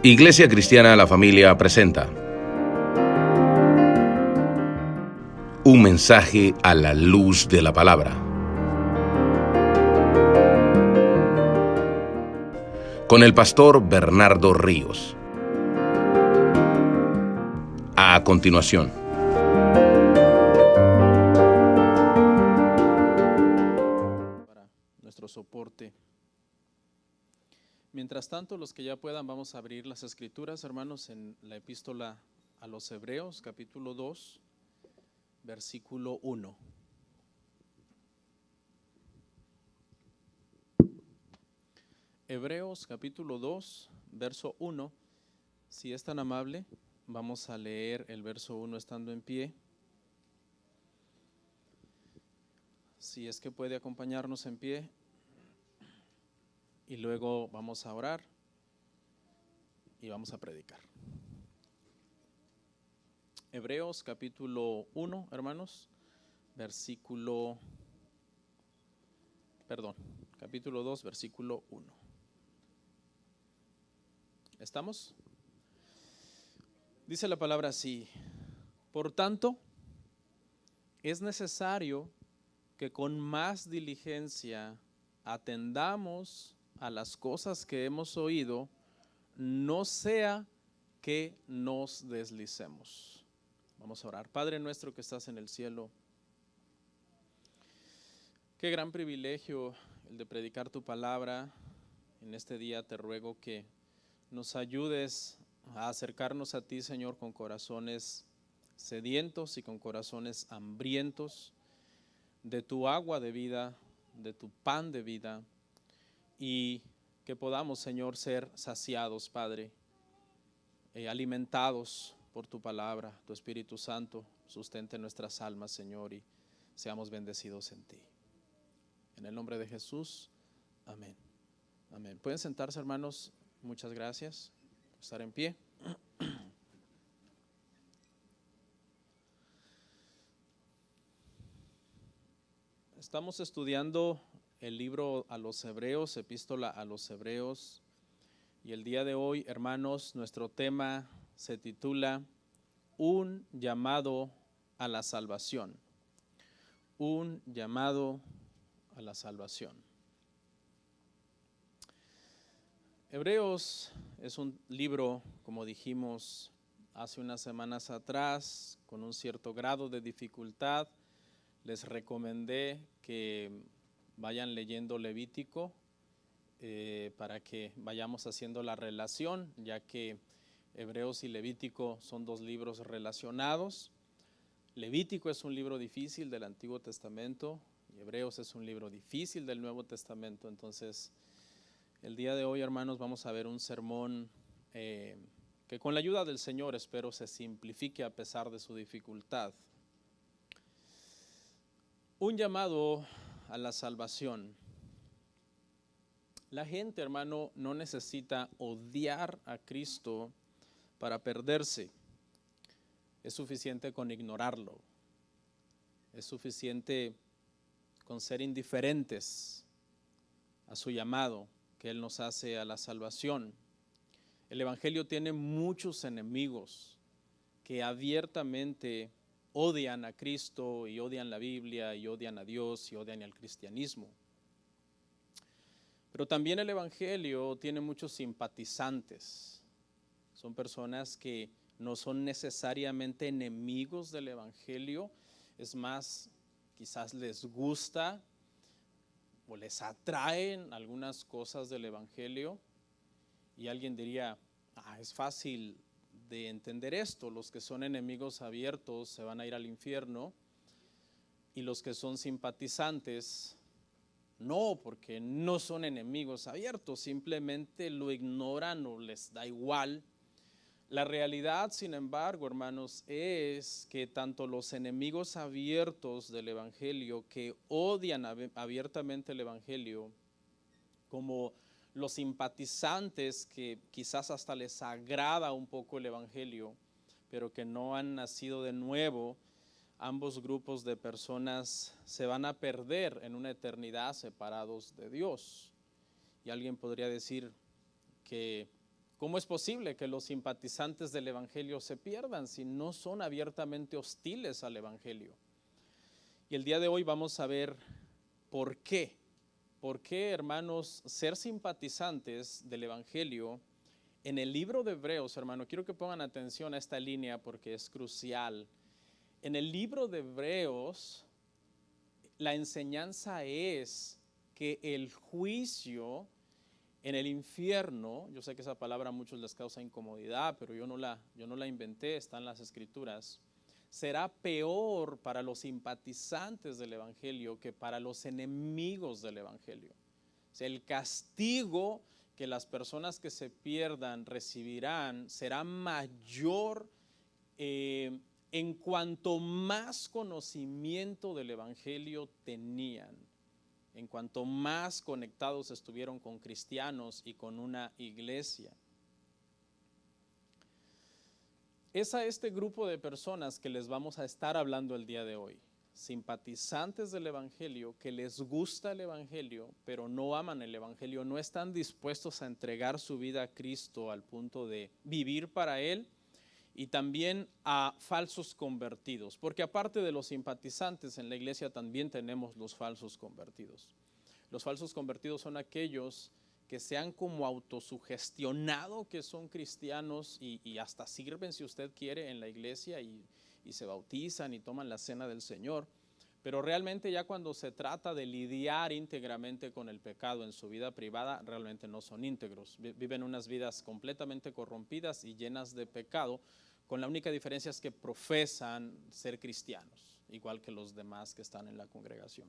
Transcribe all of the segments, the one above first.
Iglesia Cristiana La Familia presenta un mensaje a la luz de la palabra. Con el pastor Bernardo Ríos. A continuación. Para nuestro soporte. Mientras tanto, los que ya puedan, vamos a abrir las escrituras, hermanos, en la epístola a los Hebreos, capítulo 2, versículo 1. Hebreos, capítulo 2, verso 1. Si es tan amable, vamos a leer el verso 1 estando en pie. Si es que puede acompañarnos en pie. Y luego vamos a orar y vamos a predicar. Hebreos capítulo 1, hermanos, capítulo 2, versículo 1. ¿Estamos? Dice la palabra así: por tanto, es necesario que con más diligencia atendamos a las cosas que hemos oído, no sea que nos deslicemos. Vamos a orar. Padre nuestro que estás en el cielo, qué gran privilegio el de predicar tu palabra. En este día te ruego que nos ayudes a acercarnos a ti, Señor, con corazones sedientos y con corazones hambrientos de tu agua de vida, de tu pan de vida, y que podamos, Señor, ser saciados, Padre, alimentados por tu palabra. Tu Espíritu Santo sustente nuestras almas, Señor, y seamos bendecidos en ti. En el nombre de Jesús, amén. Amén. Pueden sentarse, hermanos. Muchas gracias por estar en pie. Estamos estudiando el libro a los Hebreos, epístola a los Hebreos, y el día de hoy, hermanos, nuestro tema se titula Un llamado a la salvación. Un llamado a la salvación. Hebreos es un libro, como dijimos hace unas semanas atrás, con un cierto grado de dificultad. Les recomendé que vayan leyendo Levítico para que vayamos haciendo la relación, ya que Hebreos y Levítico son dos libros relacionados. Levítico es un libro difícil del Antiguo Testamento y Hebreos es un libro difícil del Nuevo Testamento. Entonces, el día de hoy, hermanos, vamos a ver un sermón que con la ayuda del Señor espero se simplifique a pesar de su dificultad. Un llamado a la salvación. La gente, hermano, no necesita odiar a Cristo para perderse. Es suficiente con ignorarlo. Es suficiente con ser indiferentes a su llamado que Él nos hace a la salvación. El Evangelio tiene muchos enemigos que abiertamente odian a Cristo y odian la Biblia y odian a Dios y odian al cristianismo. Pero también el Evangelio tiene muchos simpatizantes. Son personas que no son necesariamente enemigos del Evangelio. Es más, quizás les gusta o les atraen algunas cosas del Evangelio. Y alguien diría, es fácil de entender esto. Los que son enemigos abiertos se van a ir al infierno. Y los que son simpatizantes, no, porque no son enemigos abiertos, simplemente lo ignoran o les da igual. La realidad, sin embargo, hermanos, es que tanto los enemigos abiertos del Evangelio, que odian abiertamente el Evangelio, como los simpatizantes que quizás hasta les agrada un poco el Evangelio, pero que no han nacido de nuevo, ambos grupos de personas se van a perder en una eternidad separados de Dios. Y alguien podría decir que ¿Cómo es posible que los simpatizantes del Evangelio se pierdan si no son abiertamente hostiles al Evangelio? Y el día de hoy vamos a ver por qué. ¿Por qué, hermanos, ser simpatizantes del Evangelio? En el libro de Hebreos, hermano, quiero que pongan atención a esta línea porque es crucial. En el libro de Hebreos, la enseñanza es que el juicio en el infierno, yo sé que esa palabra a muchos les causa incomodidad, pero yo no la inventé, está en las Escrituras, será peor para los simpatizantes del Evangelio que para los enemigos del Evangelio. O sea, el castigo que las personas que se pierdan recibirán será mayor en cuanto más conocimiento del Evangelio tenían, en cuanto más conectados estuvieron con cristianos y con una iglesia. Es a este grupo de personas que les vamos a estar hablando el día de hoy. Simpatizantes del Evangelio, que les gusta el Evangelio, pero no aman el Evangelio, no están dispuestos a entregar su vida a Cristo al punto de vivir para Él, y también a falsos convertidos, porque aparte de los simpatizantes en la iglesia también tenemos los falsos convertidos. Los falsos convertidos son aquellos que se han como autosugestionado que son cristianos y hasta sirven, si usted quiere, en la iglesia y se bautizan y toman la cena del Señor, pero realmente ya cuando se trata de lidiar íntegramente con el pecado en su vida privada, realmente no son íntegros. Viven unas vidas completamente corrompidas y llenas de pecado, con la única diferencia es que profesan ser cristianos, igual que los demás que están en la congregación.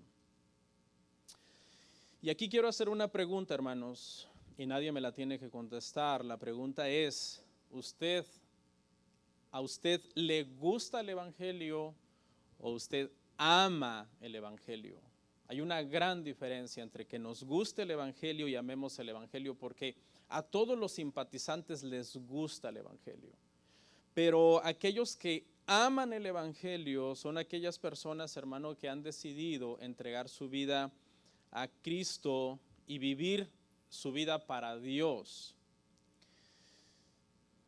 Y aquí quiero hacer una pregunta, hermanos, y nadie me la tiene que contestar. La pregunta es, ¿a usted le gusta el Evangelio o usted ama el Evangelio? Hay una gran diferencia entre que nos guste el Evangelio y amemos el Evangelio, porque a todos los simpatizantes les gusta el Evangelio. Pero aquellos que aman el Evangelio son aquellas personas, hermano, que han decidido entregar su vida a Cristo y vivir su vida para Dios.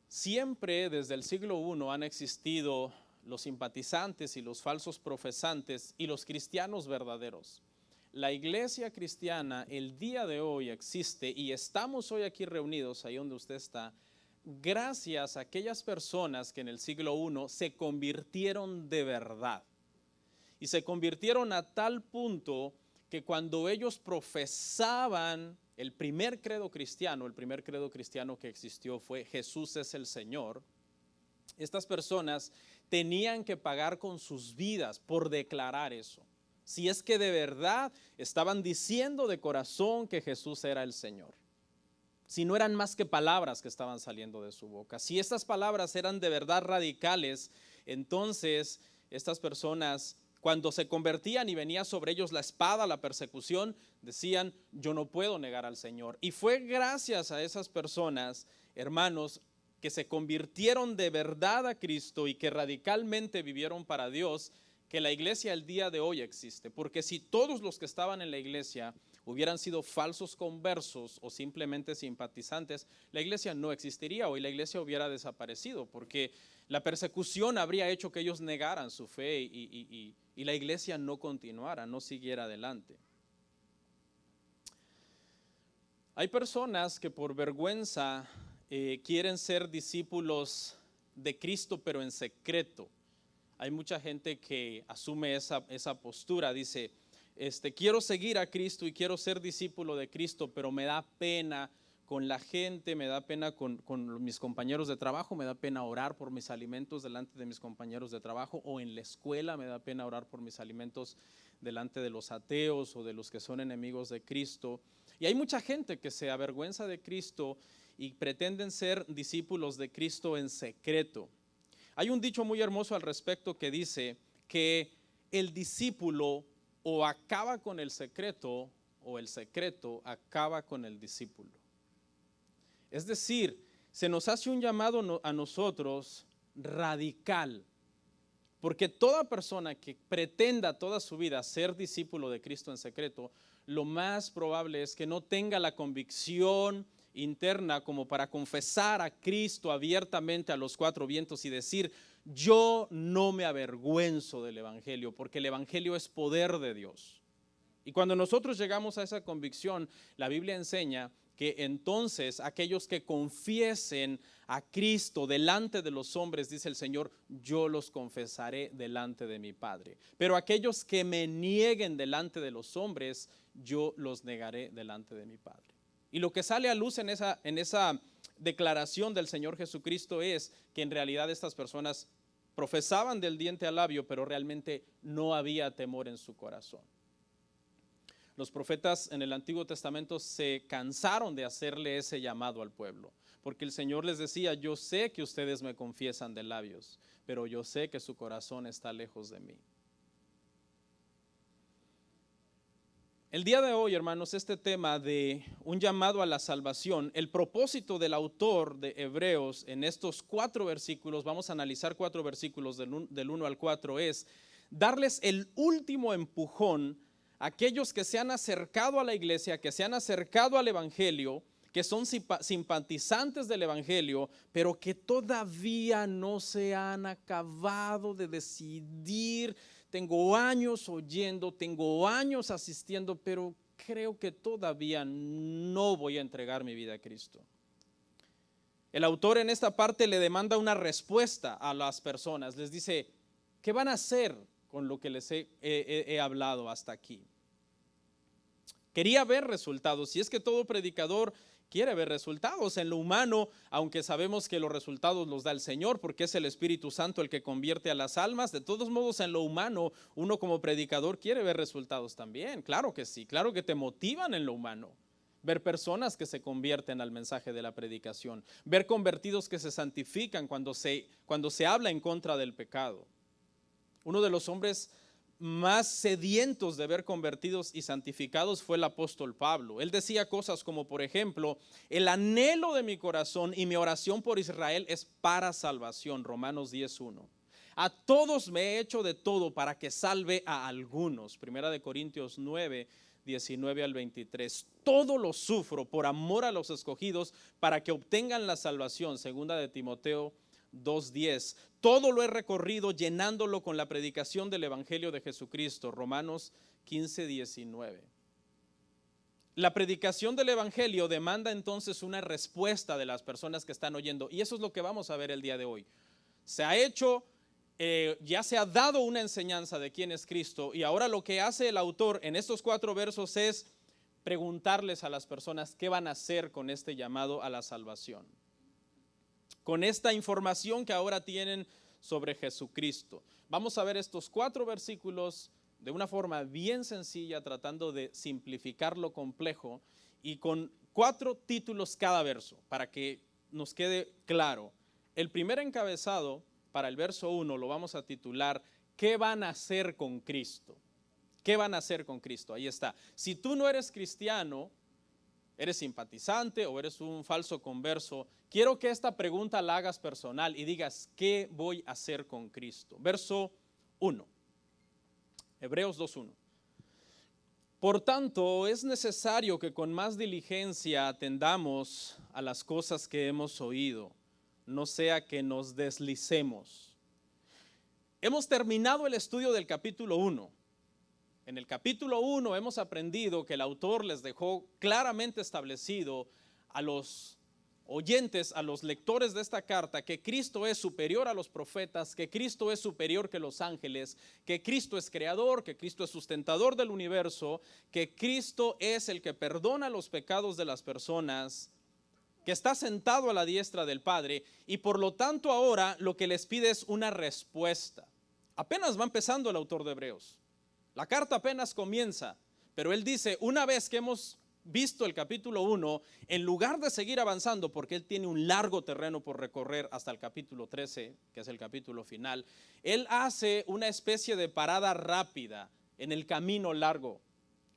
Siempre desde el siglo I han existido los simpatizantes y los falsos profesantes y los cristianos verdaderos. La iglesia cristiana el día de hoy existe y estamos hoy aquí reunidos, ahí donde usted está, gracias a aquellas personas que en el siglo I se convirtieron de verdad. Y se convirtieron a tal punto que cuando ellos profesaban el primer credo cristiano que existió fue Jesús es el Señor, estas personas tenían que pagar con sus vidas por declarar eso. Si es que de verdad estaban diciendo de corazón que Jesús era el Señor. Si no eran más que palabras que estaban saliendo de su boca. Si estas palabras eran de verdad radicales, entonces estas personas, cuando se convertían y venía sobre ellos la espada, la persecución, decían, yo no puedo negar al Señor. Y fue gracias a esas personas, hermanos, que se convirtieron de verdad a Cristo y que radicalmente vivieron para Dios, que la iglesia el día de hoy existe. Porque si todos los que estaban en la iglesia hubieran sido falsos conversos o simplemente simpatizantes, la iglesia no existiría hoy, la iglesia hubiera desaparecido, porque la persecución habría hecho que ellos negaran su fe y la iglesia no continuara, no siguiera adelante. Hay personas que por vergüenza quieren ser discípulos de Cristo, pero en secreto. Hay mucha gente que asume esa postura, dice, quiero seguir a Cristo y quiero ser discípulo de Cristo, pero me da pena con la gente, me da pena con mis compañeros de trabajo, me da pena orar por mis alimentos delante de mis compañeros de trabajo, o en la escuela me da pena orar por mis alimentos delante de los ateos o de los que son enemigos de Cristo. Y hay mucha gente que se avergüenza de Cristo y pretenden ser discípulos de Cristo en secreto. Hay un dicho muy hermoso al respecto que dice que el discípulo o acaba con el secreto o el secreto acaba con el discípulo. Es decir, se nos hace un llamado a nosotros radical, porque toda persona que pretenda toda su vida ser discípulo de Cristo en secreto, lo más probable es que no tenga la convicción interna como para confesar a Cristo abiertamente a los cuatro vientos y decir: yo no me avergüenzo del Evangelio, porque el Evangelio es poder de Dios. Y cuando nosotros llegamos a esa convicción, la Biblia enseña que entonces aquellos que confiesen a Cristo delante de los hombres, dice el Señor, yo los confesaré delante de mi Padre. Pero aquellos que me nieguen delante de los hombres, yo los negaré delante de mi Padre. Y lo que sale a luz en esa declaración del Señor Jesucristo es que en realidad estas personas profesaban del diente al labio, pero realmente no había temor en su corazón. Los profetas en el Antiguo Testamento se cansaron de hacerle ese llamado al pueblo, porque el Señor les decía: yo sé que ustedes me confiesan de labios, pero yo sé que su corazón está lejos de mí. El día de hoy, hermanos, este tema de un llamado a la salvación, el propósito del autor de Hebreos en estos 4 versículos, vamos a analizar 4 versículos del 1 al 4, es darles el último empujón a aquellos que se han acercado a la iglesia, que se han acercado al evangelio, que son simpatizantes del evangelio, pero que todavía no se han acabado de decidir. Tengo años oyendo, tengo años asistiendo, pero creo que todavía no voy a entregar mi vida a Cristo. El autor en esta parte le demanda una respuesta a las personas. Les dice: ¿qué van a hacer con lo que les he hablado hasta aquí? Quería ver resultados, y es que todo predicador quiere ver resultados en lo humano, aunque sabemos que los resultados los da el Señor, porque es el Espíritu Santo el que convierte a las almas. De todos modos, en lo humano, uno como predicador quiere ver resultados también. Claro que sí, claro que te motivan en lo humano. Ver personas que se convierten al mensaje de la predicación, ver convertidos que se santifican cuando se habla en contra del pecado. Uno de los hombres más sedientos de ver convertidos y santificados fue el apóstol Pablo. Él decía cosas como, por ejemplo: el anhelo de mi corazón y mi oración por Israel es para salvación, Romanos 10:1. A todos me he hecho de todo para que salve a algunos, Primera de Corintios 9:19 al 23. Todo lo sufro por amor a los escogidos, para que obtengan la salvación, Segunda de Timoteo 2:10. Todo lo he recorrido llenándolo con la predicación del evangelio de Jesucristo, Romanos 15:19. La predicación del evangelio demanda entonces una respuesta de las personas que están oyendo, y eso es lo que vamos a ver el día de hoy. Se ha hecho, ya se ha dado una enseñanza de quién es Cristo, y ahora lo que hace el autor en estos 4 versos es preguntarles a las personas qué van a hacer con este llamado a la salvación, con esta información que ahora tienen sobre Jesucristo. Vamos a ver estos 4 versículos de una forma bien sencilla, tratando de simplificar lo complejo, y con 4 títulos cada verso, para que nos quede claro. El primer encabezado para el verso 1 lo vamos a titular: ¿qué van a hacer con Cristo? ¿Qué van a hacer con Cristo? Ahí está. Si tú no eres cristiano, eres simpatizante o eres un falso converso, quiero que esta pregunta la hagas personal y digas: ¿qué voy a hacer con Cristo? Verso 1, Hebreos 2:1. Por tanto, es necesario que con más diligencia atendamos a las cosas que hemos oído, no sea que nos deslicemos. Hemos terminado el estudio del capítulo 1. En el capítulo 1 hemos aprendido que el autor les dejó claramente establecido a los oyentes, a los lectores de esta carta, que Cristo es superior a los profetas, que Cristo es superior que los ángeles, que Cristo es creador, que Cristo es sustentador del universo, que Cristo es el que perdona los pecados de las personas, que está sentado a la diestra del Padre, y por lo tanto ahora lo que les pide es una respuesta. Apenas va empezando el autor de Hebreos. La carta apenas comienza, pero él dice: una vez que hemos visto el capítulo 1, en lugar de seguir avanzando, porque él tiene un largo terreno por recorrer hasta el capítulo 13, que es el capítulo final, él hace una especie de parada rápida en el camino largo,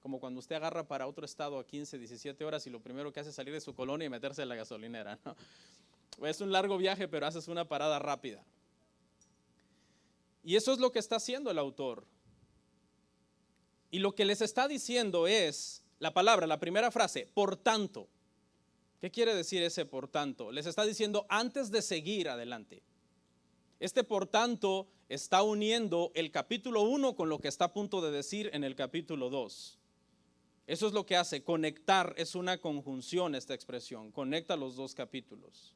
como cuando usted agarra para otro estado a 15, 17 horas y lo primero que hace es salir de su colonia y meterse en la gasolinera, ¿no? Es un largo viaje, pero haces una parada rápida. Y eso es lo que está haciendo el autor. Y lo que les está diciendo es la palabra, la primera frase: por tanto. ¿Qué quiere decir ese por tanto? Les está diciendo antes de seguir adelante. Este por tanto está uniendo el capítulo 1 con lo que está a punto de decir en el capítulo 2. Eso es lo que hace, conectar, es una conjunción esta expresión, conecta los dos capítulos.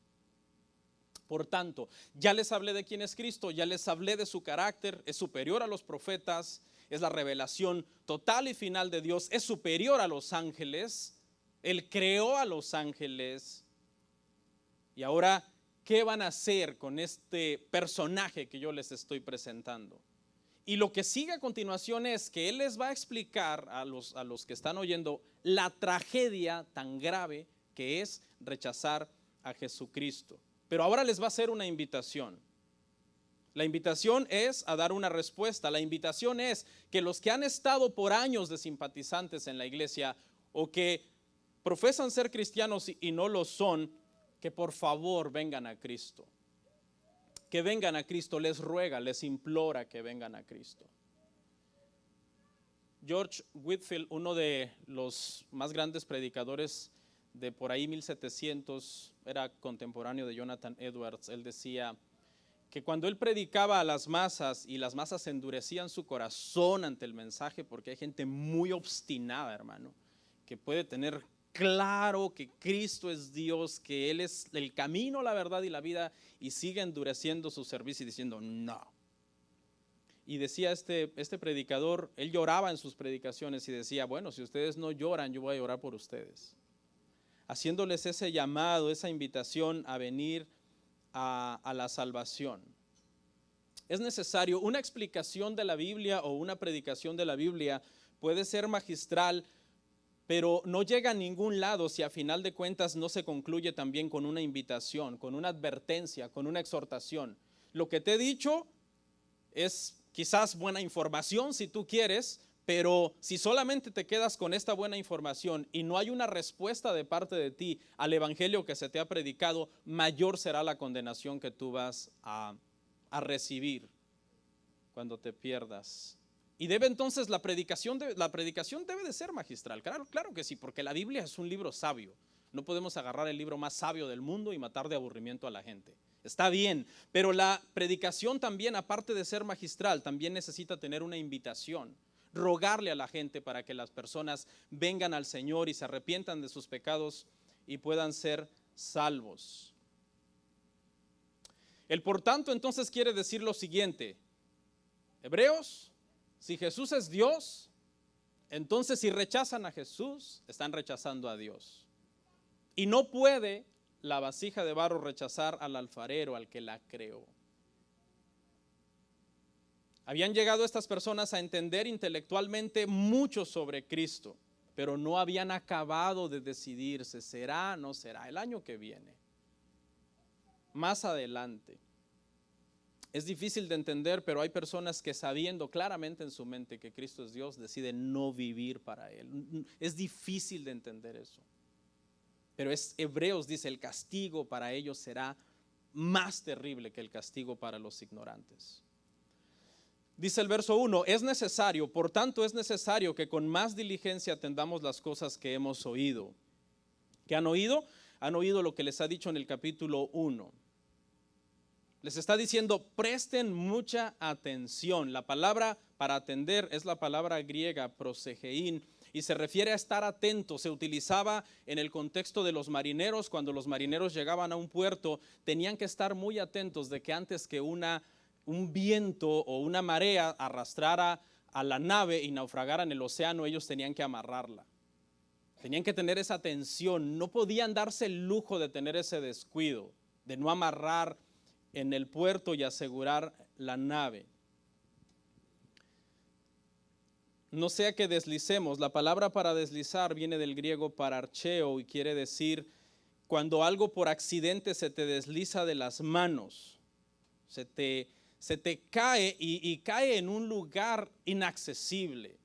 Por tanto, ya les hablé de quién es Cristo, ya les hablé de su carácter, es superior a los profetas, es la revelación total y final de Dios, es superior a los ángeles, Él creó a los ángeles. Y ahora, ¿qué van a hacer con este personaje que yo les estoy presentando? Y lo que sigue a continuación es que Él les va a explicar a los que están oyendo la tragedia tan grave que es rechazar a Jesucristo. Pero ahora les va a hacer una invitación. La invitación es a dar una respuesta. La invitación es que los que han estado por años de simpatizantes en la iglesia o que profesan ser cristianos y no lo son, que por favor vengan a Cristo. Que vengan a Cristo, les ruega, les implora que vengan a Cristo. George Whitefield, uno de los más grandes predicadores de por ahí 1700, era contemporáneo de Jonathan Edwards. Él decía que cuando él predicaba a las masas y las masas endurecían su corazón ante el mensaje, porque hay gente muy obstinada, hermano, que puede tener claro que Cristo es Dios, que Él es el camino, la verdad y la vida, y sigue endureciendo su servicio y diciendo no. Y decía este predicador, él lloraba en sus predicaciones y decía, bueno, si ustedes no lloran, yo voy a llorar por ustedes. Haciéndoles ese llamado, esa invitación a venir a la salvación. Es necesario, una explicación de la Biblia o una predicación de la Biblia puede ser magistral, pero no llega a ningún lado si a final de cuentas no se concluye también con una invitación, con una advertencia, con una exhortación. Lo que te he dicho es quizás buena información si tú quieres, pero si solamente te quedas con esta buena información y no hay una respuesta de parte de ti al evangelio que se te ha predicado, mayor será la condenación que tú vas a recibir cuando te pierdas. Y debe entonces la predicación debe de ser magistral. Claro que sí, porque la Biblia es un libro sabio. No podemos agarrar el libro más sabio del mundo y matar de aburrimiento a la gente. Está bien, pero la predicación también, aparte de ser magistral, también necesita tener una invitación. Rogarle a la gente para que las personas vengan al Señor y se arrepientan de sus pecados y puedan ser salvos. El por tanto entonces quiere decir lo siguiente. Hebreos, si Jesús es Dios, entonces si rechazan a Jesús, están rechazando a Dios. Y no puede la vasija de barro rechazar al alfarero, al que la creó. Habían llegado estas personas a entender intelectualmente mucho sobre Cristo, pero no habían acabado de decidirse, será, no será, el año que viene, más adelante. Es difícil de entender, pero hay personas que sabiendo claramente en su mente que Cristo es Dios, deciden no vivir para Él. Es difícil de entender eso. Pero Hebreos dice, el castigo para ellos será más terrible que el castigo para los ignorantes. Dice el verso 1, es necesario, por tanto es necesario que con más diligencia atendamos las cosas que hemos oído. ¿Qué han oído? Han oído lo que les ha dicho en el capítulo 1. Les está diciendo, presten mucha atención. La palabra para atender es la palabra griega prosegein y se refiere a estar atento. Se utilizaba en el contexto de los marineros. Cuando los marineros llegaban a un puerto, tenían que estar muy atentos de que antes que un viento o una marea arrastrara a la nave y naufragara en el océano, ellos tenían que amarrarla. Tenían que tener esa atención. No podían darse el lujo de tener ese descuido, de no amarrar en el puerto y asegurar la nave. No sea que deslicemos. La palabra para deslizar viene del griego pararcheo y quiere decir cuando algo por accidente se te desliza de las manos, se te cae y cae en un lugar inaccesible.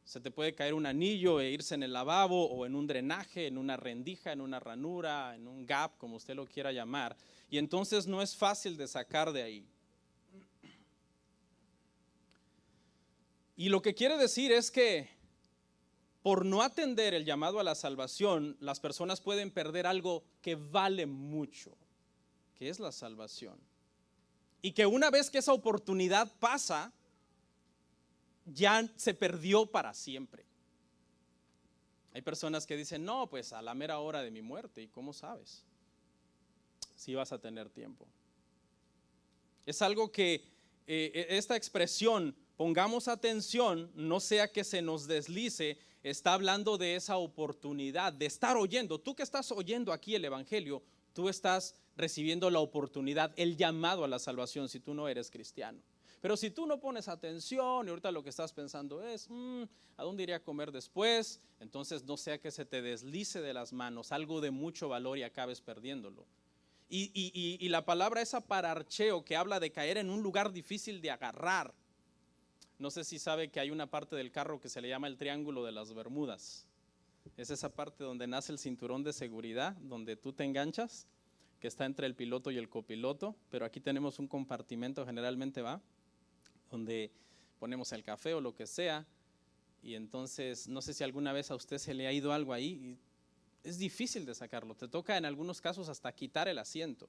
Se te puede caer un anillo e irse en el lavabo o en un drenaje, en una rendija, en una ranura, en un gap, como usted lo quiera llamar. Y entonces no es fácil de sacar de ahí. Y lo que quiere decir es que por no atender el llamado a la salvación, las personas pueden perder algo que vale mucho, que es la salvación. Y que una vez que esa oportunidad pasa, ya se perdió para siempre. Hay personas que dicen, no, pues a la mera hora de mi muerte. ¿Y cómo sabes si vas a tener tiempo? Es algo que esta expresión, pongamos atención, no sea que se nos deslice, está hablando de esa oportunidad, de estar oyendo. Tú que estás oyendo aquí el evangelio, tú estás recibiendo la oportunidad, el llamado a la salvación si tú no eres cristiano. Pero si tú no pones atención y ahorita lo que estás pensando es, ¿a dónde iré a comer después? Entonces no sea que se te deslice de las manos algo de mucho valor y acabes perdiéndolo. Y la palabra esa pararcheo, que habla de caer en un lugar difícil de agarrar. No sé si sabe que hay una parte del carro que se le llama el Triángulo de las Bermudas. Es esa parte donde nace el cinturón de seguridad, donde tú te enganchas, que está entre el piloto y el copiloto, pero aquí tenemos un compartimento generalmente, donde ponemos el café o lo que sea, y entonces no sé si alguna vez a usted se le ha ido algo ahí, y es difícil de sacarlo, te toca en algunos casos hasta quitar el asiento.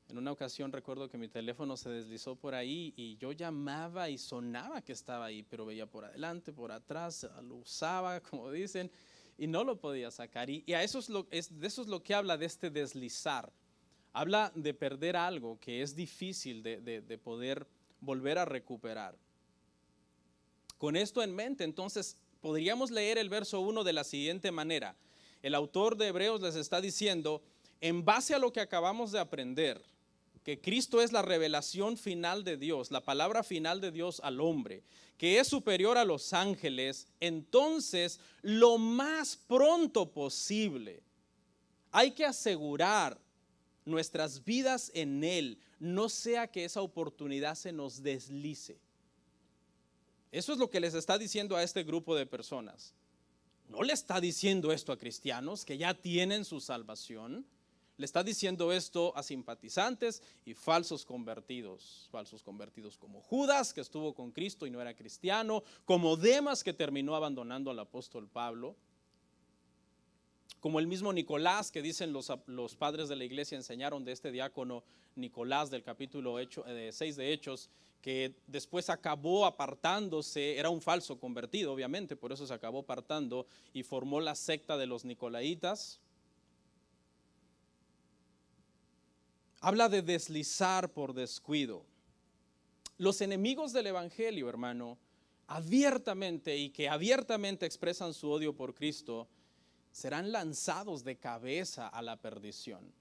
En una ocasión recuerdo que mi teléfono se deslizó por ahí y yo llamaba y sonaba que estaba ahí, pero veía por adelante, por atrás, lo usaba, como dicen, y no lo podía sacar. Y a eso de eso es lo que habla de este deslizar. Habla de perder algo que es difícil de poder volver a recuperar. Con esto en mente, entonces, podríamos leer el verso 1 de la siguiente manera. El autor de Hebreos les está diciendo, en base a lo que acabamos de aprender, que Cristo es la revelación final de Dios, la palabra final de Dios al hombre, que es superior a los ángeles, entonces lo más pronto posible hay que asegurar nuestras vidas en Él, no sea que esa oportunidad se nos deslice. Eso es lo que les está diciendo a este grupo de personas. No le está diciendo esto a cristianos que ya tienen su salvación. Le está diciendo esto a simpatizantes y falsos convertidos como Judas, que estuvo con Cristo y no era cristiano, como Demas, que terminó abandonando al apóstol Pablo, como el mismo Nicolás, que dicen los padres de la iglesia enseñaron de este diácono Nicolás del capítulo 6 de Hechos, que después acabó apartándose, era un falso convertido obviamente, por eso se acabó apartando y formó la secta de los Nicolaitas. Habla de deslizar por descuido. Los enemigos del evangelio, hermano, abiertamente y que abiertamente expresan su odio por Cristo, serán lanzados de cabeza a la perdición.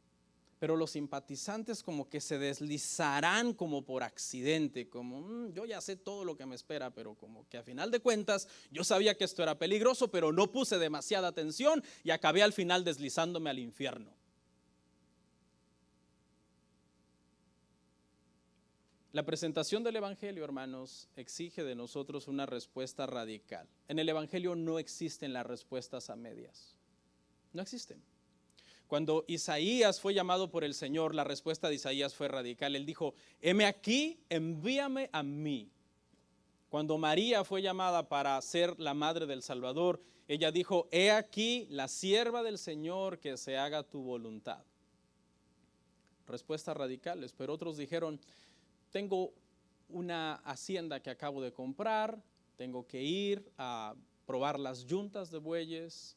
Pero los simpatizantes como que se deslizarán como por accidente, como yo ya sé todo lo que me espera, pero como que a final de cuentas yo sabía que esto era peligroso, pero no puse demasiada atención y acabé al final deslizándome al infierno. La presentación del evangelio, hermanos, exige de nosotros una respuesta radical. En el evangelio no existen las respuestas a medias. No existen. Cuando Isaías fue llamado por el Señor, la respuesta de Isaías fue radical. Él dijo, heme aquí, envíame a mí. Cuando María fue llamada para ser la madre del Salvador, ella dijo, he aquí la sierva del Señor, que se haga tu voluntad. Respuestas radicales, pero otros dijeron, tengo una hacienda que acabo de comprar, tengo que ir a probar las yuntas de bueyes,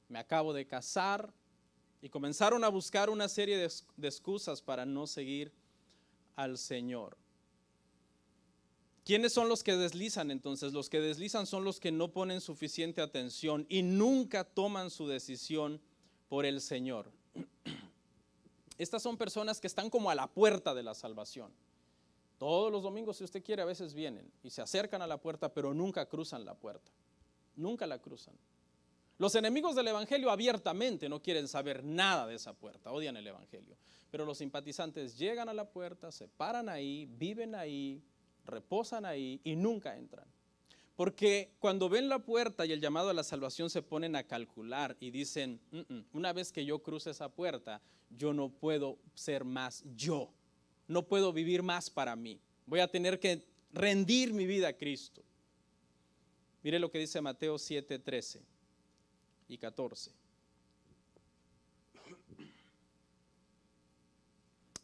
me acabo de casar, y comenzaron a buscar una serie de excusas para no seguir al Señor. ¿Quiénes son los que deslizan entonces? Los que deslizan son los que no ponen suficiente atención y nunca toman su decisión por el Señor. Estas son personas que están como a la puerta de la salvación. Todos los domingos, si usted quiere, a veces vienen y se acercan a la puerta, pero nunca cruzan la puerta. Nunca la cruzan. Los enemigos del evangelio abiertamente no quieren saber nada de esa puerta, odian el evangelio. Pero los simpatizantes llegan a la puerta, se paran ahí, viven ahí, reposan ahí y nunca entran. Porque cuando ven la puerta y el llamado a la salvación se ponen a calcular y dicen, una vez que yo cruce esa puerta, yo no puedo ser más yo. No puedo vivir más para mí. Voy a tener que rendir mi vida a Cristo. Mire lo que dice Mateo 7, 13 y 14.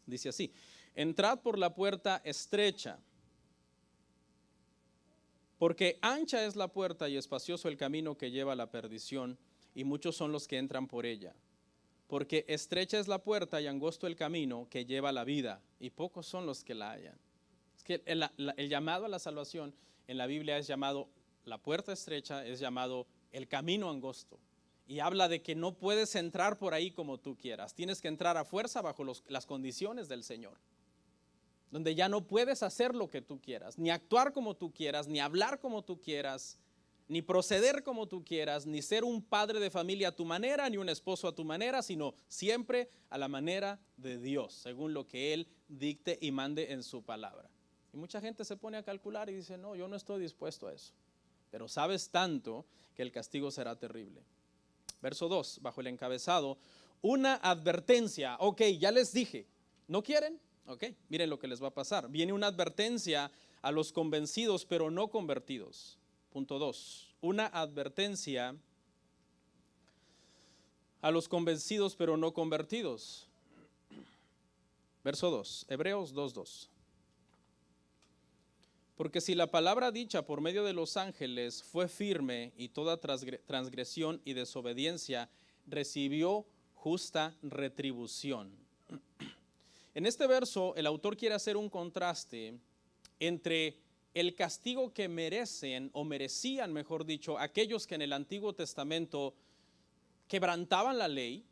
Dice así: entrad por la puerta estrecha, porque ancha es la puerta y espacioso el camino que lleva a la perdición, y muchos son los que entran por ella. Porque estrecha es la puerta y angosto el camino que lleva a la vida, y pocos son los que la hallan. Es que el llamado a la salvación en la Biblia es llamado la puerta estrecha, es llamado el camino angosto. Y habla de que no puedes entrar por ahí como tú quieras. Tienes que entrar a fuerza bajo las condiciones del Señor. Donde ya no puedes hacer lo que tú quieras, ni actuar como tú quieras, ni hablar como tú quieras, ni proceder como tú quieras, ni ser un padre de familia a tu manera, ni un esposo a tu manera, sino siempre a la manera de Dios, según lo que Él dicte y mande en su palabra. Y mucha gente se pone a calcular y dice, no, yo no estoy dispuesto a eso. Pero sabes tanto que el castigo será terrible. Verso 2, bajo el encabezado, una advertencia. Ok, ya les dije, ¿no quieren? Ok, miren lo que les va a pasar. Viene una advertencia a los convencidos pero no convertidos. Punto 2, una advertencia a los convencidos pero no convertidos. Verso 2, Hebreos 2:2. Porque si la palabra dicha por medio de los ángeles fue firme y toda transgresión y desobediencia recibió justa retribución. En este verso el autor quiere hacer un contraste entre el castigo que merecen o merecían, mejor dicho, aquellos que en el Antiguo Testamento quebrantaban la ley.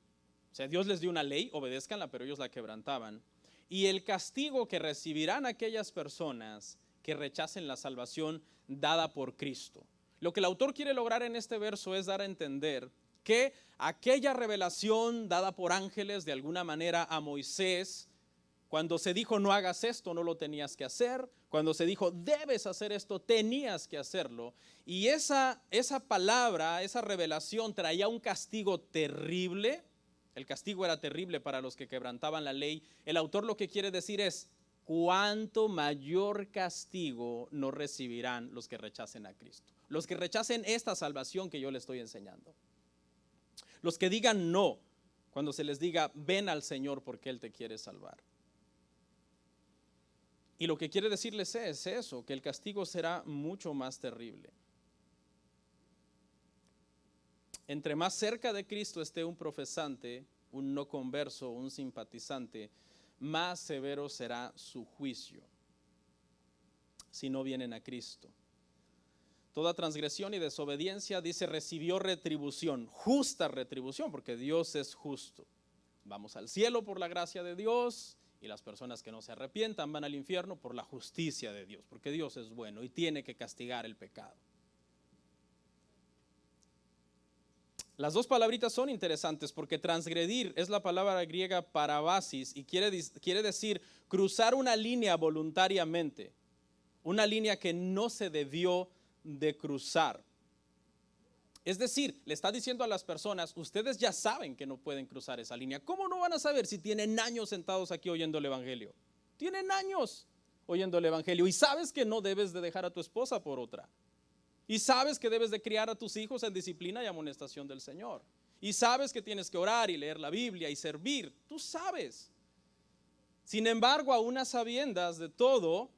O sea, Dios les dio una ley, obedézcanla, pero ellos la quebrantaban. Y el castigo que recibirán aquellas personas que rechacen la salvación dada por Cristo. Lo que el autor quiere lograr en este verso es dar a entender que aquella revelación dada por ángeles de alguna manera a Moisés, cuando se dijo no hagas esto, no lo tenías que hacer. Cuando se dijo debes hacer esto, tenías que hacerlo. Y esa palabra, esa revelación traía un castigo terrible. El castigo era terrible para los que quebrantaban la ley. El autor lo que quiere decir es, cuánto mayor castigo no recibirán los que rechacen a Cristo. Los que rechacen esta salvación que yo les estoy enseñando. Los que digan no cuando se les diga ven al Señor porque Él te quiere salvar. Y lo que quiere decirles es eso, que el castigo será mucho más terrible. Entre más cerca de Cristo esté un profesante, un no converso, un simpatizante, más severo será su juicio si no vienen a Cristo. Toda transgresión y desobediencia, dice, recibió retribución, justa retribución, porque Dios es justo. Vamos al cielo por la gracia de Dios, y las personas que no se arrepientan van al infierno por la justicia de Dios, porque Dios es bueno y tiene que castigar el pecado. Las dos palabritas son interesantes porque transgredir es la palabra griega parabasis y quiere decir cruzar una línea voluntariamente, una línea que no se debió de cruzar. Es decir, le está diciendo a las personas, ustedes ya saben que no pueden cruzar esa línea. ¿Cómo no van a saber si tienen años sentados aquí oyendo el evangelio? Tienen años oyendo el evangelio y sabes que no debes de dejar a tu esposa por otra. Y sabes que debes de criar a tus hijos en disciplina y amonestación del Señor. Y sabes que tienes que orar y leer la Biblia y servir. Tú sabes. Sin embargo, aún a sabiendas de todo,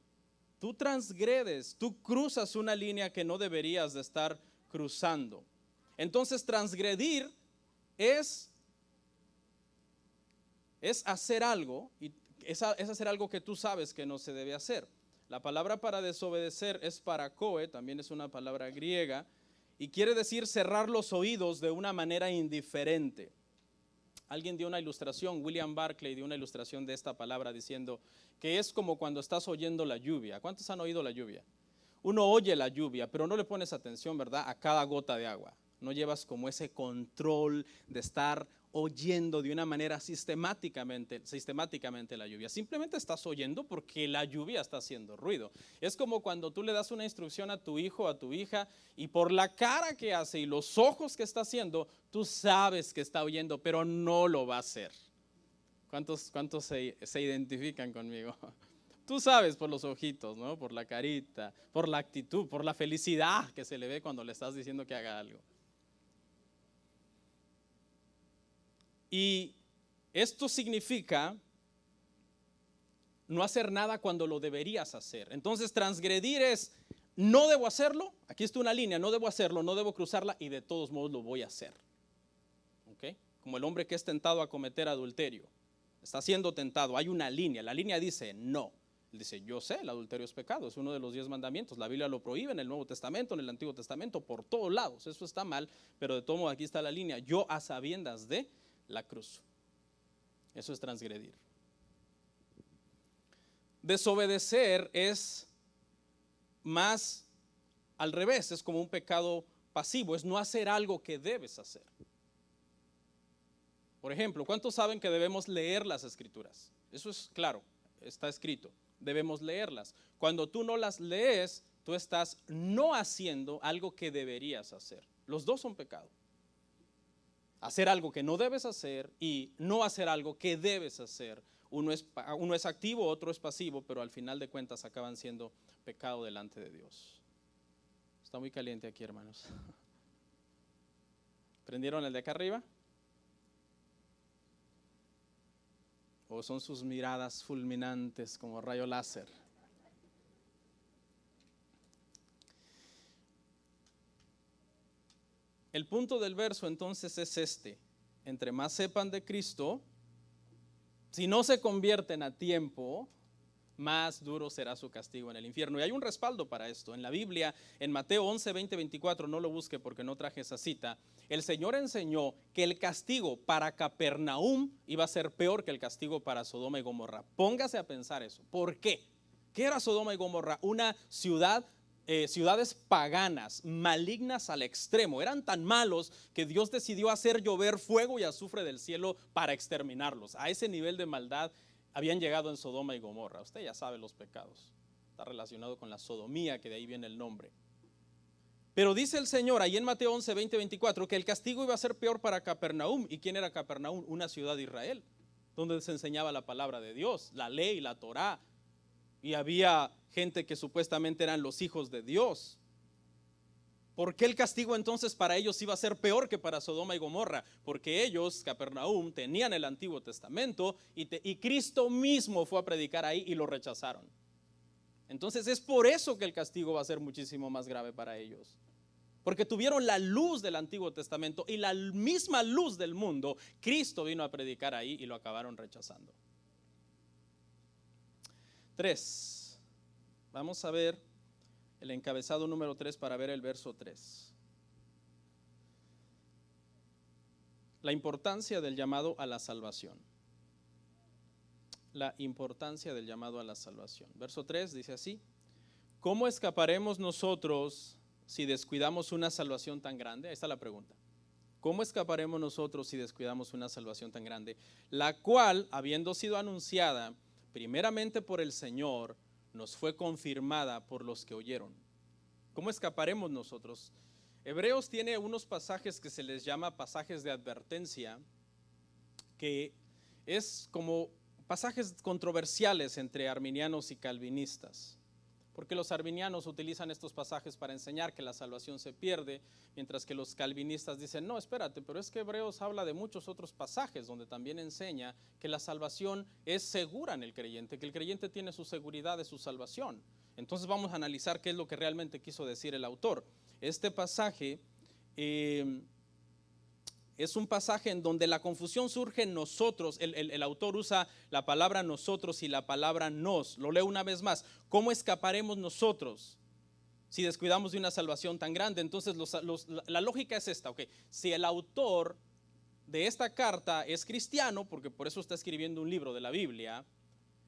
tú transgredes, tú cruzas una línea que no deberías de estar cruzando. Entonces, transgredir es hacer algo, y es hacer algo que tú sabes que no se debe hacer. La palabra para desobedecer es parakoe, también es una palabra griega, y quiere decir cerrar los oídos de una manera indiferente. Alguien dio una ilustración, William Barclay dio una ilustración de esta palabra diciendo que es como cuando estás oyendo la lluvia. ¿Cuántos han oído la lluvia? Uno oye la lluvia, pero no le pones atención, ¿verdad?, a cada gota de agua. No llevas como ese control de estar oyendo de una manera sistemáticamente la lluvia. Simplemente estás oyendo porque la lluvia está haciendo ruido. Es como cuando tú le das una instrucción a tu hijo o a tu hija y por la cara que hace y los ojos que está haciendo, tú sabes que está oyendo, pero no lo va a hacer. ¿Cuántos se identifican conmigo? Tú sabes por los ojitos, ¿no? Por la carita, por la actitud, por la felicidad que se le ve cuando le estás diciendo que haga algo. Y esto significa no hacer nada cuando lo deberías hacer. Entonces, transgredir es, no debo hacerlo, aquí está una línea, no debo hacerlo, no debo cruzarla y de todos modos lo voy a hacer. ¿Ok? Como el hombre que es tentado a cometer adulterio. Está siendo tentado, hay una línea, la línea dice no. Él dice, yo sé, el adulterio es pecado, es uno de los 10 mandamientos, la Biblia lo prohíbe en el Nuevo Testamento, en el Antiguo Testamento, por todos lados, eso está mal, pero de todo modo aquí está la línea, yo a sabiendas de la cruz. Eso es transgredir. Desobedecer es más al revés, es como un pecado pasivo, es no hacer algo que debes hacer. Por ejemplo, ¿cuántos saben que debemos leer las Escrituras? Eso es claro, está escrito, debemos leerlas. Cuando tú no las lees, tú estás no haciendo algo que deberías hacer. Los dos son pecado. Hacer algo que no debes hacer y no hacer algo que debes hacer. Uno es activo, otro es pasivo, pero al final de cuentas acaban siendo pecado delante de Dios. Está muy caliente aquí, hermanos. ¿Prendieron el de acá arriba? ¿O son sus miradas fulminantes como rayo láser? El punto del verso entonces es este: entre más sepan de Cristo, si no se convierten a tiempo, más duro será su castigo en el infierno. Y hay un respaldo para esto. En la Biblia, en Mateo 11, 20, 24, no lo busque porque no traje esa cita, el Señor enseñó que el castigo para Capernaum iba a ser peor que el castigo para Sodoma y Gomorra. Póngase a pensar eso. ¿Por qué? ¿Qué era Sodoma y Gomorra? Una ciudades paganas, malignas al extremo. Eran tan malos que Dios decidió hacer llover fuego y azufre del cielo para exterminarlos. A ese nivel de maldad habían llegado en Sodoma y Gomorra. Usted ya sabe los pecados. Está relacionado con la sodomía, que de ahí viene el nombre. Pero dice el Señor ahí en Mateo 11, 20, 24 que el castigo iba a ser peor para Capernaum. ¿Y quién era Capernaum? Una ciudad de Israel, donde se enseñaba la palabra de Dios, la ley, la Torá. Y había gente que supuestamente eran los hijos de Dios. ¿Por qué el castigo entonces para ellos iba a ser peor que para Sodoma y Gomorra? Porque ellos, Capernaum, tenían el Antiguo Testamento y Cristo mismo fue a predicar ahí y lo rechazaron. Entonces es por eso que el castigo va a ser muchísimo más grave para ellos. Porque tuvieron la luz del Antiguo Testamento y la misma luz del mundo. Cristo vino a predicar ahí y lo acabaron rechazando. 3. Vamos a ver el encabezado número 3 para ver el verso 3. La importancia del llamado a la salvación. La importancia del llamado a la salvación. Verso 3 dice así: ¿cómo escaparemos nosotros si descuidamos una salvación tan grande? Ahí está la pregunta. ¿Cómo escaparemos nosotros si descuidamos una salvación tan grande? La cual, habiendo sido anunciada primeramente por el Señor, nos fue confirmada por los que oyeron. ¿Cómo escaparemos nosotros? Hebreos tiene unos pasajes que se les llama pasajes de advertencia, que es como pasajes controversiales entre arminianos y calvinistas, porque los arminianos utilizan estos pasajes para enseñar que la salvación se pierde, mientras que los calvinistas dicen, no, espérate, pero es que Hebreos habla de muchos otros pasajes donde también enseña que la salvación es segura en el creyente, que el creyente tiene su seguridad de su salvación. Entonces vamos a analizar qué es lo que realmente quiso decir el autor. Este pasaje es un pasaje en donde la confusión surge en nosotros. El autor usa la palabra nosotros y la palabra nos. Lo leo una vez más. ¿Cómo escaparemos nosotros si descuidamos de una salvación tan grande? Entonces la lógica es esta. Okay. Si el autor de esta carta es cristiano, porque por eso está escribiendo un libro de la Biblia,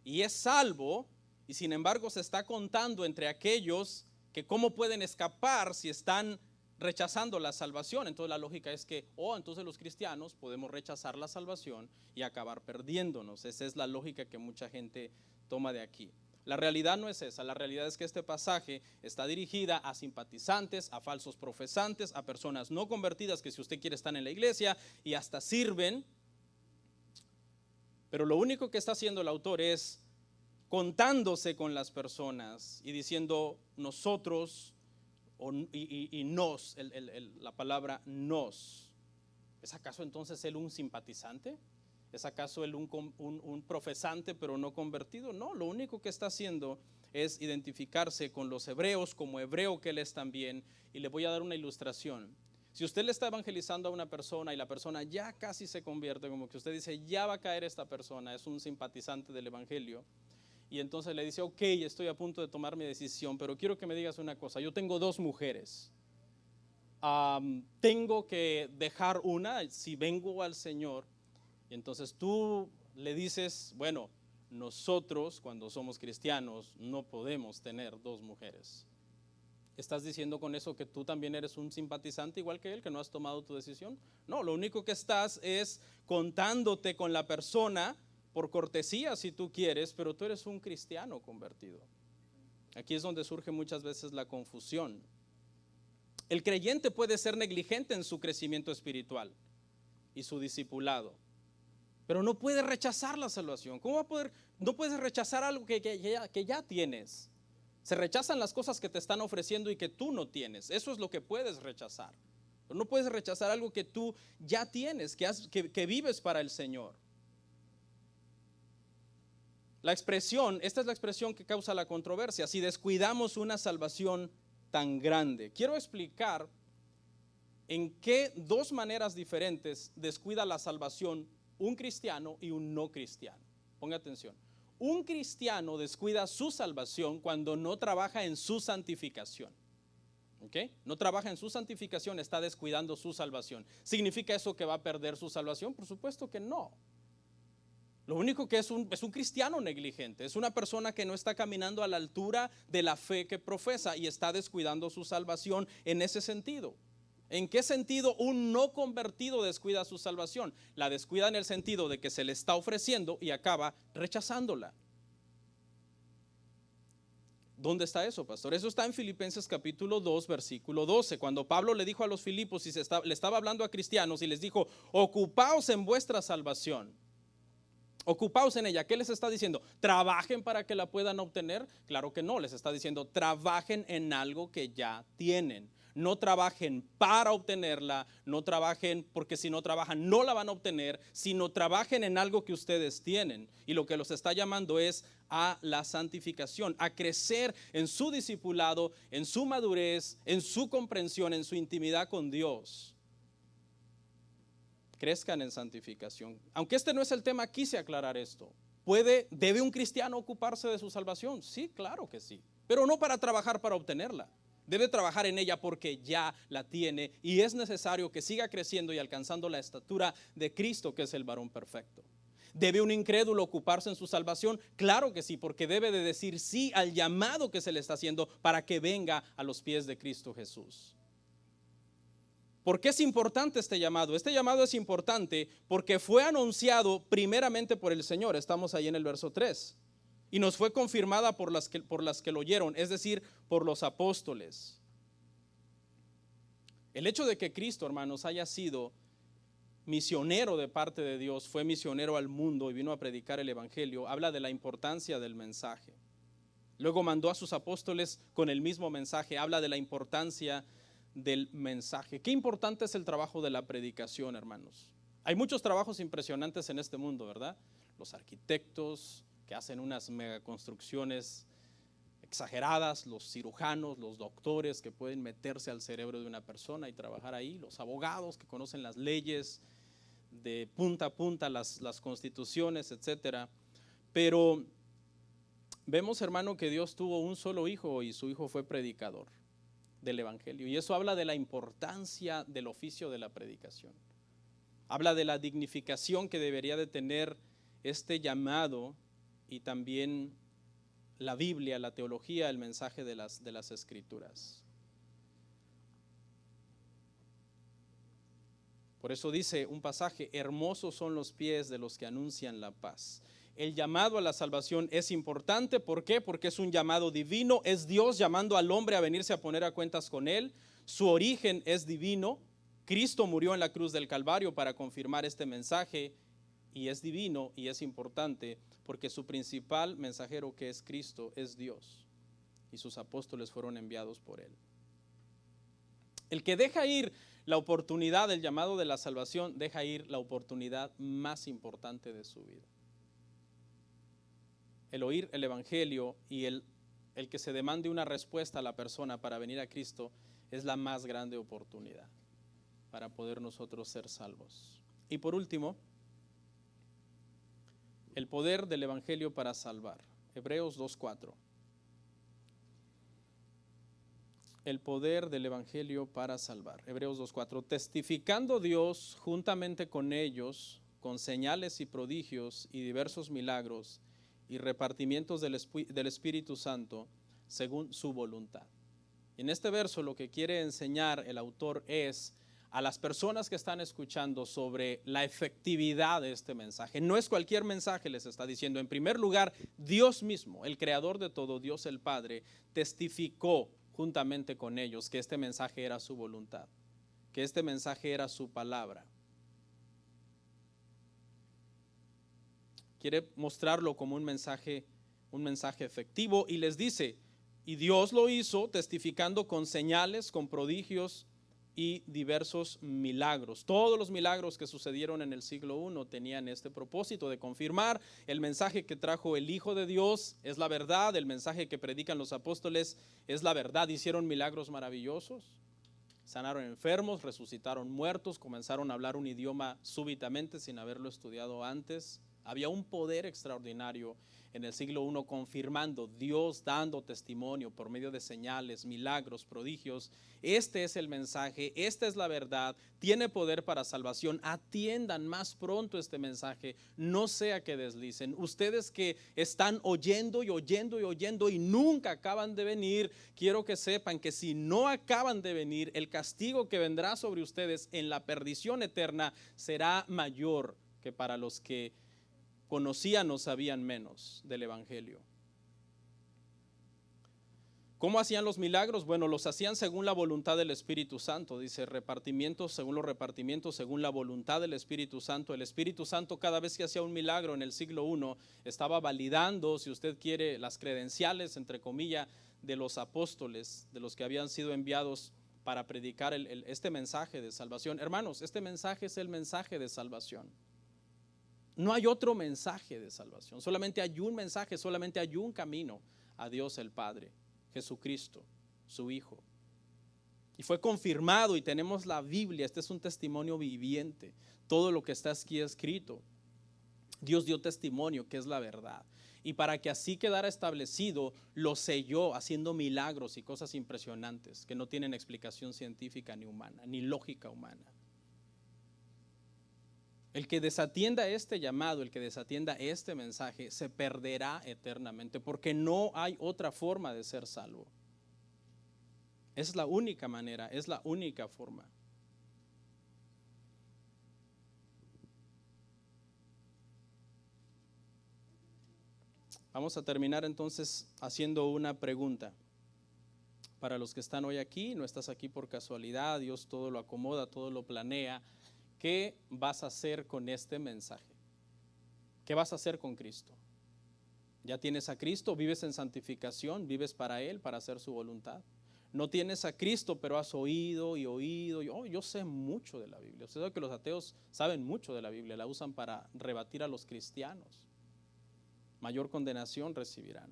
y es salvo, y sin embargo se está contando entre aquellos que cómo pueden escapar si están rechazando la salvación. Entonces la lógica es que, entonces los cristianos podemos rechazar la salvación y acabar perdiéndonos. Esa es la lógica que mucha gente toma de aquí. La realidad no es esa. La realidad es que este pasaje está dirigida a simpatizantes, a falsos profesantes, a personas no convertidas que, si usted quiere, están en la iglesia y hasta sirven. Pero lo único que está haciendo el autor es contándose con las personas y diciendo nosotros y nos, la palabra nos. ¿Es acaso entonces él un simpatizante? ¿Es acaso él un profesante pero no convertido? No, lo único que está haciendo es identificarse con los hebreos como hebreo que él es también. Y le voy a dar una ilustración. Si usted le está evangelizando a una persona y la persona ya casi se convierte, como que usted dice, ya va a caer esta persona, es un simpatizante del evangelio, y entonces le dice, ok, estoy a punto de tomar mi decisión, pero quiero que me digas una cosa, yo tengo 2 mujeres, tengo que dejar una si vengo al Señor. Y entonces tú le dices, bueno, nosotros cuando somos cristianos no podemos tener 2 mujeres. ¿Estás diciendo con eso que tú también eres un simpatizante igual que él, que no has tomado tu decisión? No, lo único que estás es contándote con la persona por cortesía si tú quieres, pero tú eres un cristiano convertido. Aquí es donde surge muchas veces la confusión. El creyente puede ser negligente en su crecimiento espiritual y su discipulado, pero no puede rechazar la salvación. ¿Cómo va a poder? No puedes rechazar algo que ya tienes. Se rechazan las cosas que te están ofreciendo y que tú no tienes. Eso es lo que puedes rechazar. Pero no puedes rechazar algo que tú ya tienes, que vives para el Señor. La expresión, esta es la expresión que causa la controversia. Si descuidamos una salvación tan grande. Quiero explicar en qué 2 maneras diferentes descuida la salvación un cristiano y un no cristiano. Ponga atención. Un cristiano descuida su salvación cuando no trabaja en su santificación. ¿Okay? No trabaja en su santificación, está descuidando su salvación. ¿Significa eso que va a perder su salvación? Por supuesto que no. Lo único que es un cristiano negligente, es una persona que no está caminando a la altura de la fe que profesa y está descuidando su salvación en ese sentido. ¿En qué sentido un no convertido descuida su salvación? La descuida en el sentido de que se le está ofreciendo y acaba rechazándola. ¿Dónde está eso, pastor? Eso está en Filipenses capítulo 2, versículo 12. Cuando Pablo le dijo a los filipos y le estaba hablando a cristianos y les dijo, ocupaos en vuestra salvación. Ocupaos en ella. ¿Qué les está diciendo? ¿Trabajen para que la puedan obtener? Claro que no, les está diciendo, trabajen en algo que ya tienen. No trabajen para obtenerla, no trabajen porque si no trabajan no la van a obtener, sino trabajen en algo que ustedes tienen. Y lo que los está llamando es a la santificación, a crecer en su discipulado, en su madurez, en su comprensión, en su intimidad con Dios. Crezcan en santificación. Aunque este no es el tema, quise aclarar esto. ¿Debe un cristiano ocuparse de su salvación? Sí, claro que sí, pero no para trabajar para obtenerla. Debe trabajar en ella porque ya la tiene y es necesario que siga creciendo y alcanzando la estatura de Cristo, que es el varón perfecto. ¿Debe un incrédulo ocuparse en su salvación? Claro que sí, porque debe de decir sí al llamado que se le está haciendo para que venga a los pies de Cristo Jesús. ¿Por qué es importante este llamado? Este llamado es importante porque fue anunciado primeramente por el Señor. Estamos ahí en el verso 3. Y nos fue confirmada por las que lo oyeron, es decir, por los apóstoles. El hecho de que Cristo, hermanos, haya sido misionero de parte de Dios, fue misionero al mundo y vino a predicar el evangelio, habla de la importancia del mensaje. Luego mandó a sus apóstoles con el mismo mensaje, habla de la importancia del mensaje. Qué importante es el trabajo de la predicación, hermanos. Hay muchos trabajos impresionantes en este mundo, ¿verdad? Los arquitectos que hacen unas megaconstrucciones exageradas, los cirujanos, los doctores que pueden meterse al cerebro de una persona y trabajar ahí, los abogados que conocen las leyes de punta a punta, las constituciones, etcétera. Pero vemos, hermano, que Dios tuvo un solo hijo y su hijo fue predicador del evangelio, y eso habla de la importancia del oficio de la predicación. Habla de la dignificación que debería de tener este llamado y también la Biblia, la teología, el mensaje de las Escrituras. Por eso dice un pasaje, hermosos son los pies de los que anuncian la paz. El llamado a la salvación es importante. ¿Por qué? Porque es un llamado divino, es Dios llamando al hombre a venirse a poner a cuentas con él. Su origen es divino. Cristo murió en la cruz del Calvario para confirmar este mensaje y es divino y es importante porque su principal mensajero, que es Cristo, es Dios, y sus apóstoles fueron enviados por él. El que deja ir la oportunidad del llamado de la salvación, deja ir la oportunidad más importante de su vida. El oír el evangelio y el que se demande una respuesta a la persona para venir a Cristo es la más grande oportunidad para poder nosotros ser salvos. Y por último, el poder del evangelio para salvar. Hebreos 2:4. El poder del evangelio para salvar. Hebreos 2:4. Testificando Dios juntamente con ellos, con señales y prodigios y diversos milagros y repartimientos del Espíritu Santo, según su voluntad. En este verso lo que quiere enseñar el autor es a las personas que están escuchando sobre la efectividad de este mensaje. No es cualquier mensaje, les está diciendo. En primer lugar, Dios mismo, el creador de todo, Dios el Padre, testificó juntamente con ellos que este mensaje era su voluntad, que este mensaje era su palabra. Quiere mostrarlo como un mensaje efectivo y les dice, y Dios lo hizo testificando con señales, con prodigios y diversos milagros. Todos los milagros que sucedieron en el siglo I tenían este propósito de confirmar el mensaje que trajo el Hijo de Dios es la verdad, el mensaje que predican los apóstoles es la verdad. Hicieron milagros maravillosos, sanaron enfermos, resucitaron muertos, comenzaron a hablar un idioma súbitamente sin haberlo estudiado antes. Había un poder extraordinario en el siglo I confirmando, Dios dando testimonio por medio de señales, milagros, prodigios. Este es el mensaje, esta es la verdad, tiene poder para salvación. Atiendan más pronto este mensaje, no sea que deslicen. Ustedes que están oyendo y oyendo y oyendo y nunca acaban de venir, quiero que sepan que si no acaban de venir, el castigo que vendrá sobre ustedes en la perdición eterna será mayor que para los que conocían o sabían menos del evangelio. ¿Cómo hacían los milagros? Bueno, los hacían según la voluntad del Espíritu Santo. Dice repartimientos, según los repartimientos, según la voluntad del Espíritu Santo. El Espíritu Santo cada vez que hacía un milagro en el siglo I estaba validando, si usted quiere, las credenciales, entre comillas, de los apóstoles, de los que habían sido enviados para predicar este mensaje de salvación. Hermanos, este mensaje es el mensaje de salvación. No hay otro mensaje de salvación, solamente hay un mensaje, solamente hay un camino a Dios el Padre, Jesucristo, su Hijo. Y fue confirmado y tenemos la Biblia, este es un testimonio viviente, todo lo que está aquí escrito. Dios dio testimonio que es la verdad. Y para que así quedara establecido, lo selló haciendo milagros y cosas impresionantes que no tienen explicación científica ni humana, ni lógica humana. El que desatienda este llamado, el que desatienda este mensaje, se perderá eternamente, porque no hay otra forma de ser salvo. Es la única manera, es la única forma. Vamos a terminar entonces haciendo una pregunta. Para los que están hoy aquí, no estás aquí por casualidad, Dios todo lo acomoda, todo lo planea. ¿Qué vas a hacer con este mensaje? ¿Qué vas a hacer con Cristo? ¿Ya tienes a Cristo? ¿Vives en santificación? ¿Vives para Él, para hacer su voluntad? No tienes a Cristo, pero has oído y oído. Yo sé mucho de la Biblia. Usted sabe que los ateos saben mucho de la Biblia, la usan para rebatir a los cristianos. Mayor condenación recibirán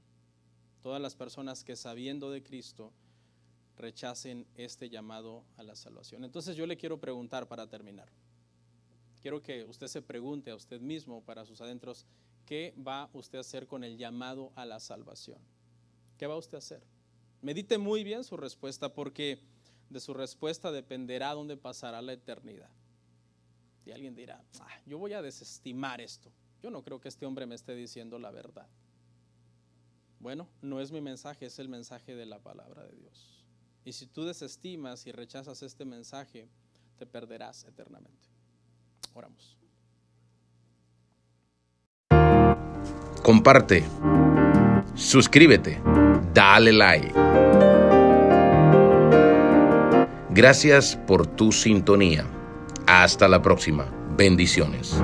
todas las personas que sabiendo de Cristo rechacen este llamado a la salvación. Entonces yo le quiero preguntar para terminar. Quiero que usted se pregunte a usted mismo para sus adentros, ¿qué va usted a hacer con el llamado a la salvación? ¿Qué va usted a hacer? Medite muy bien su respuesta, porque de su respuesta dependerá dónde pasará la eternidad. Y alguien dirá, yo voy a desestimar esto. Yo no creo que este hombre me esté diciendo la verdad. Bueno, no es mi mensaje, es el mensaje de la palabra de Dios. Y si tú desestimas y rechazas este mensaje, te perderás eternamente. Oramos. Comparte, suscríbete, dale like. Gracias por tu sintonía. Hasta la próxima. Bendiciones.